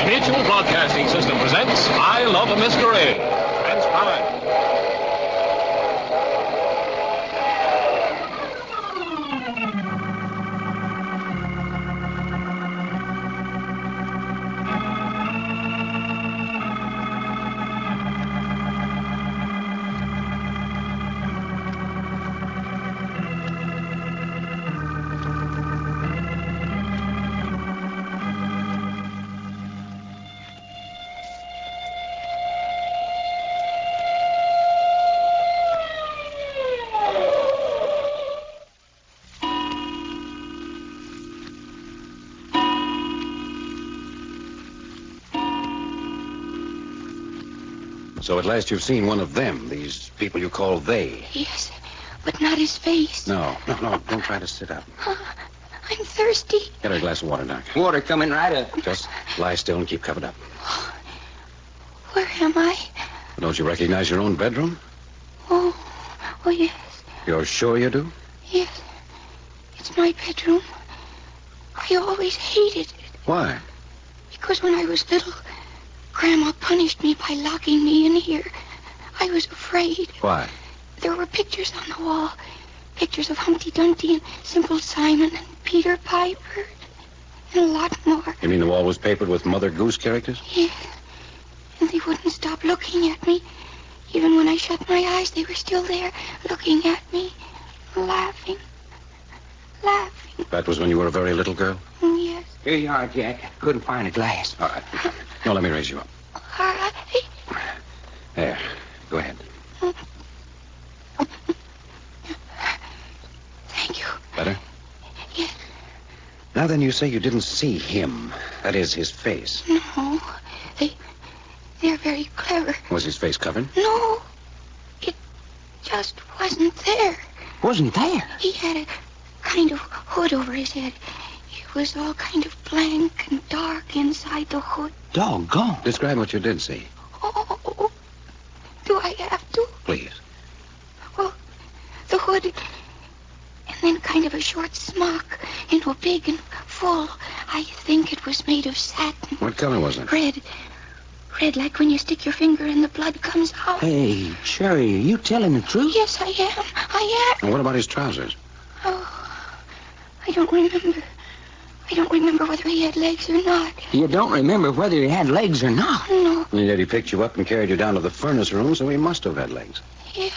Mutual Broadcasting System presents I Love a Mystery. Transcribed. So at last you've seen one of them, these people you call they. Yes, but not his face. No, don't try to sit up. I'm thirsty. Get her a glass of water, Doc. Water coming right up. Just lie still and keep covered up. Where am I? Don't you recognize your own bedroom? Oh, yes. You're sure you do? Yes. It's my bedroom. I always hated it. Why? Because when I was little, Grandma punished me by locking me in here. I was afraid. Why? There were pictures on the wall. Pictures of Humpty Dumpty and Simple Simon and Peter Piper and a lot more. You mean the wall was papered with Mother Goose characters? Yes. And they wouldn't stop looking at me. Even when I shut my eyes, they were still there, looking at me, laughing. That was when you were a very little girl? Yes. Here you are, Jack. Couldn't find a glass. All right. No, let me raise you up. All right. There. Go ahead. Thank you. Better? Yes. Now then, you say you didn't see him. That is, his face. No. They're very clever. Was his face covered? No. It just wasn't there. Wasn't there? He had a kind of hood over his head. It was all kind of blank and dark inside the hood. Doggone. Describe what you did see. Oh, do I have to? Please. Well, the hood, and then kind of a short smock, big and full. I think it was made of satin. What color was it? Red. Red, like when you stick your finger and the blood comes out. Hey, Sherry, are you telling the truth? Yes, I am. And what about his trousers? Oh, I don't remember. I don't remember whether he had legs or not. You don't remember whether he had legs or not? No. And yet he picked you up and carried you down to the furnace room, so he must have had legs. Yeah,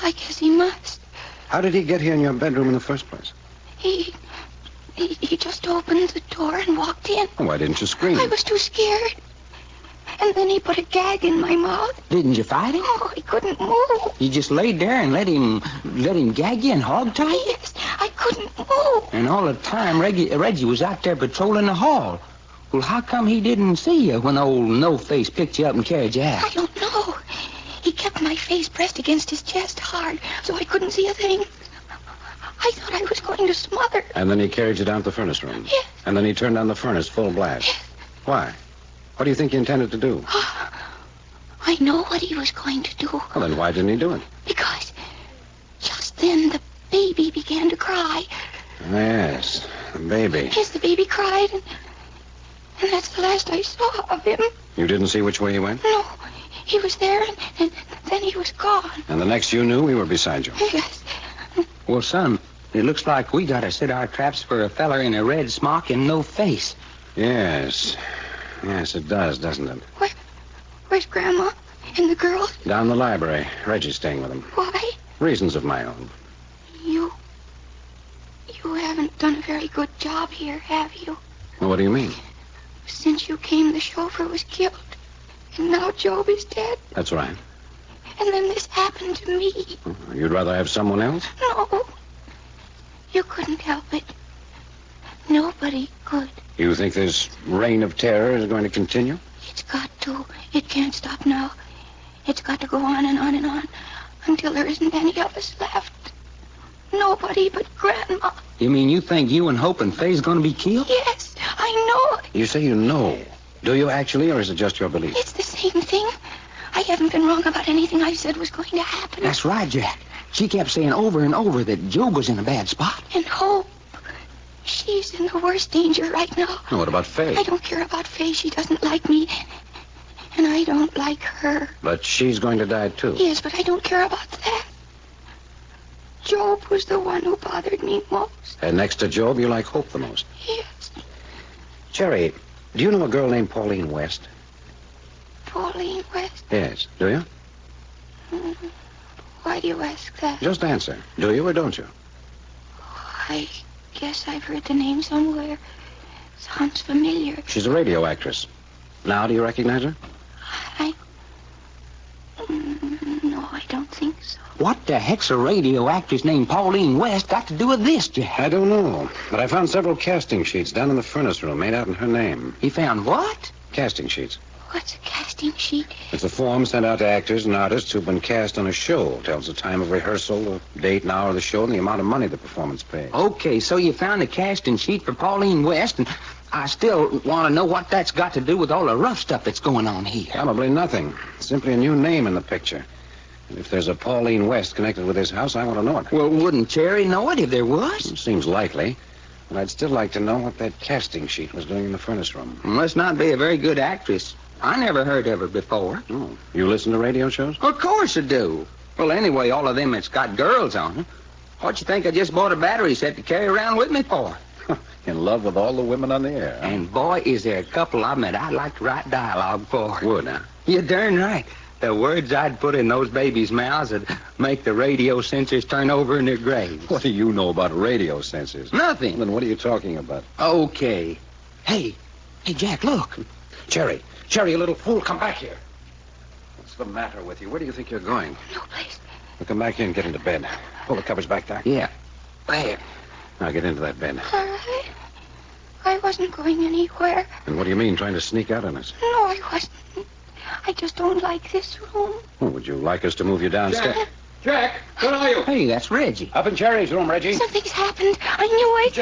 I guess he must. How did he get here in your bedroom in the first place? He just opened the door and walked in. Oh, why didn't you scream? I was too scared. And then he put a gag in my mouth. Didn't you fight him? Oh, he couldn't move. You just laid there and let him gag you and hog tie you? Yes, I couldn't move. And all the time, Reggie was out there patrolling the hall. Well, how come he didn't see you when old No-Face picked you up and carried you out? I don't know. He kept my face pressed against his chest hard, so I couldn't see a thing. I thought I was going to smother. And then he carried you down to the furnace room? Yes. And then he turned on the furnace full blast? Yes. Why? What do you think he intended to do? I know what he was going to do. Well, then why didn't he do it? Because just then the baby began to cry. Yes, the baby. Yes, the baby cried, and that's the last I saw of him. You didn't see which way he went? No, he was there, and then he was gone. And the next you knew, we were beside you. Yes. Well, son, it looks like we gotta set our traps for a feller in a red smock and no face. Yes. Yes, it does, doesn't it? Where's Grandma and the girls? Down the library. Reggie's staying with them. Why? Reasons of my own. You haven't done a very good job here, have you? Well, what do you mean? Since you came, the chauffeur was killed. And now Job is dead. That's right. And then this happened to me. You'd rather have someone else? No. You couldn't help it. Nobody could. You think this reign of terror is going to continue? It's got to. It can't stop now. It's got to go on and on and on until there isn't any of us left. Nobody but Grandma. You mean you think you and Hope and Faye's gonna be killed? Yes, I know it. You say you know. Do you actually, or is it just your belief? It's the same thing. I haven't been wrong about anything I said was going to happen. That's right, Jack. She kept saying over and over that Job was in a bad spot. And Hope. She's in the worst danger right now. Oh, what about Faye? I don't care about Faye. She doesn't like me. And I don't like her. But she's going to die, too. Yes, but I don't care about that. Job was the one who bothered me most. And next to Job, you like Hope the most. Yes. Cherry, do you know a girl named Pauline West? Pauline West? Yes. Do you? Why do you ask that? Just answer. Do you or don't you? I guess I've heard the name somewhere. Sounds familiar. She's a radio actress. Now, do you recognize her? No, I don't think so. What the heck's a radio actress named Pauline West got to do with this, Jack? I don't know, but I found several casting sheets down in the furnace room made out in her name. You found what? Casting sheets. What's a casting sheet? It's a form sent out to actors and artists who've been cast on a show. Tells the time of rehearsal, the date and hour of the show, and the amount of money the performance pays. Okay, so you found a casting sheet for Pauline West, and I still want to know what that's got to do with all the rough stuff that's going on here. Probably nothing. Simply a new name in the picture. And if there's a Pauline West connected with this house, I want to know it. Well, wouldn't Cherry know it if there was? Seems likely. But I'd still like to know what that casting sheet was doing in the furnace room. Must not be a very good actress. I never heard of her before. Oh. You listen to radio shows? Of course I do. Well, anyway, all of them that's got girls on them. What you think I just bought a battery set to carry around with me for? In love with all the women on the air. And boy, is there a couple of them that I'd like to write dialogue for. Would, huh? You're darn right. The words I'd put in those babies' mouths would make the radio censors turn over in their graves. What do you know about radio censors? Nothing. Then what are you talking about? Okay. Hey, Jack, look. Cherry, you little fool, come back here. What's the matter with you? Where do you think you're going? No place. Well, come back here and get into bed. Pull the covers back there. Yeah. There. Now get into that bed. All right. I wasn't going anywhere. And what do you mean, trying to sneak out on us? No, I wasn't. I just don't like this room. Oh, would you like us to move you downstairs? Jack, where are you? Hey, that's Reggie. Up in Cherry's room, Reggie. Something's happened. I knew it.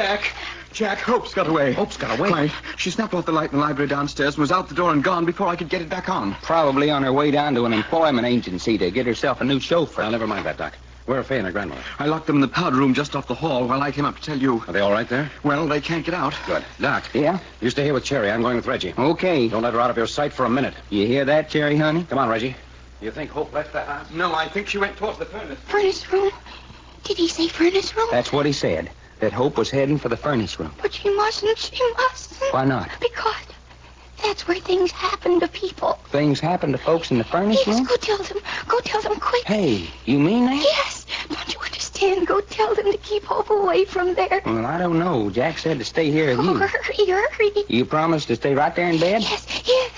Jack, Hope's got away. Hope's got away? Why, she snapped off the light in the library downstairs and was out the door and gone before I could get it back on. Probably on her way down to an employment agency to get herself a new chauffeur. Well, never mind that, Doc. Where are Faye and her grandmother? I locked them in the powder room just off the hall while I came up to tell you. Are they all right there? Well, they can't get out. Good. Doc. Yeah? You stay here with Cherry. I'm going with Reggie. Okay. Don't let her out of your sight for a minute. You hear that, Cherry, honey? Come on, Reggie. You think Hope left the house? No, I think she went towards the furnace. Furnace room? Did he say furnace room? That's what he said. That Hope was heading for the furnace room. But she mustn't. She mustn't. Why not? Because that's where things happen to people. Things happen to folks in the furnace Yes, room? go tell them. Go tell them quick. Hey, you mean that? Yes. Don't you understand? Go tell them to keep Hope away from there. Well, I don't know. Jack said to stay here with Oh, you. hurry. You promise to stay right there in bed? Yes.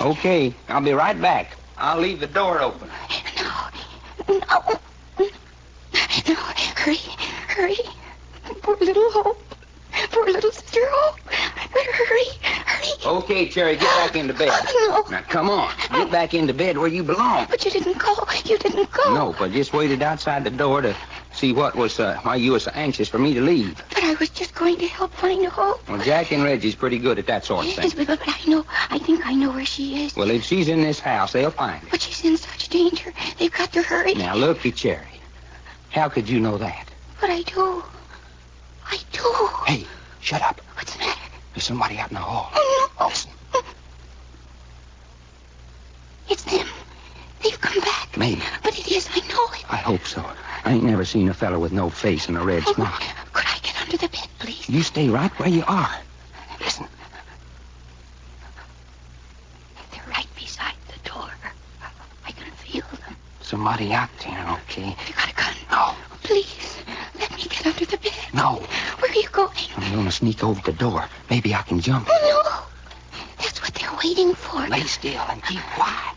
Okay, I'll be right back. I'll leave the door open. No. Hurry. Poor little Hope. Poor little sister Hope. Hurry. Okay, Cherry, get back into bed. No. Now, come on. Get back into bed where you belong. But you didn't go. No, but just waited outside the door to see what was, why you were so anxious for me to leave. But I was just going to help find Hope. Well, Jack and Reggie's pretty good at that sort of thing. Yes, but I think I know where she is. Well, if she's in this house, they'll find her. But she's in such danger. They've got to hurry. Now, look at Cherry. How could you know that? But I do. Hey, shut up. What's the matter? There's somebody out in the hall. Oh, no. Listen. It's them. They've come back. Maybe. But it is. I know it. I hope so. I ain't never seen a fella with no face and a red smock. Could I get under the bed, please? You stay right where you are. Listen. They're right beside the door. I can feel them. Somebody out there, okay? Have you got a gun? No. Please, let me get under the bed. No. Where are you going? I'm gonna sneak over the door. Maybe I can jump. No. That's what they're waiting for. Lay still and keep quiet.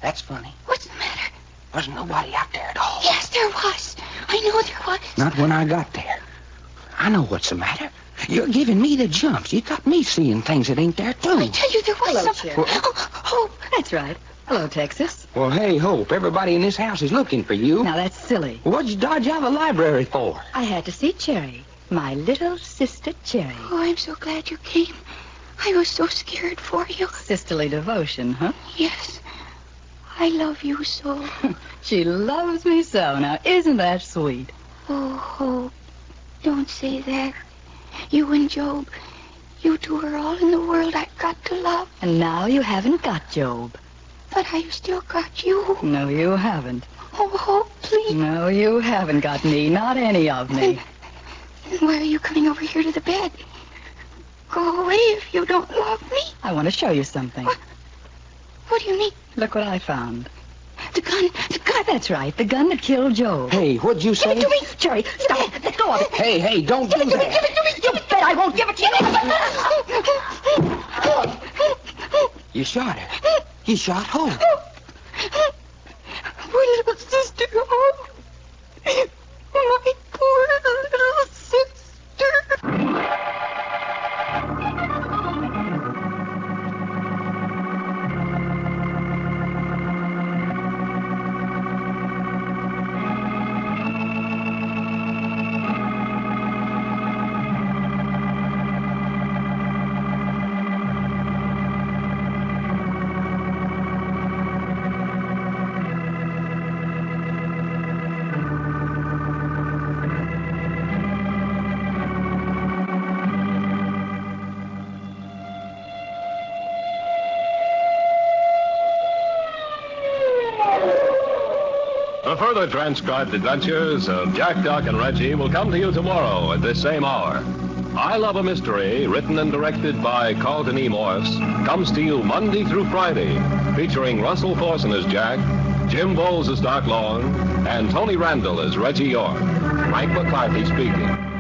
That's funny. What's the matter? Wasn't nobody out there at all. Yes, there was. I know there was. Not when I got there. I know what's the matter. You're giving me the jumps. You got me seeing things that ain't there, too. I tell you, there was Hello, some... Cherry. Oh, That's right. Hello, Texas. Well, hey, Hope, everybody in this house is looking for you. Now, that's silly. What'd you dodge out of the library for? I had to see Cherry, my little sister Cherry. Oh, I'm so glad you came. I was so scared for you. Sisterly devotion, huh? Yes. I love you so. She loves me so. Now, isn't that sweet? Oh, Hope. Don't say that. You and Job, you two are all in the world I've got to love. And now you haven't got Job. But I've still got you. No, you haven't. Oh, please. No, you haven't got me. Not any of me. Then why are you coming over here to the bed? Go away if you don't love me. I want to show you something. What do you mean? Look what I found. The gun. That's right, the gun that killed Job. Hey, what'd you say? Give it to me. Jerry, stop. Let go of it. Hey, don't do that. Give it to me. You bet I won't give it to you. You shot her. You shot who? My little sister. Oh, my poor little sister. The further transcribed adventures of Jack, Doc, and Reggie will come to you tomorrow at this same hour. I Love a Mystery, written and directed by Carlton E. Morse, comes to you Monday through Friday, featuring Russell Thorson as Jack, Jim Bowles as Doc Long, and Tony Randall as Reggie York. Frank McCarthy speaking.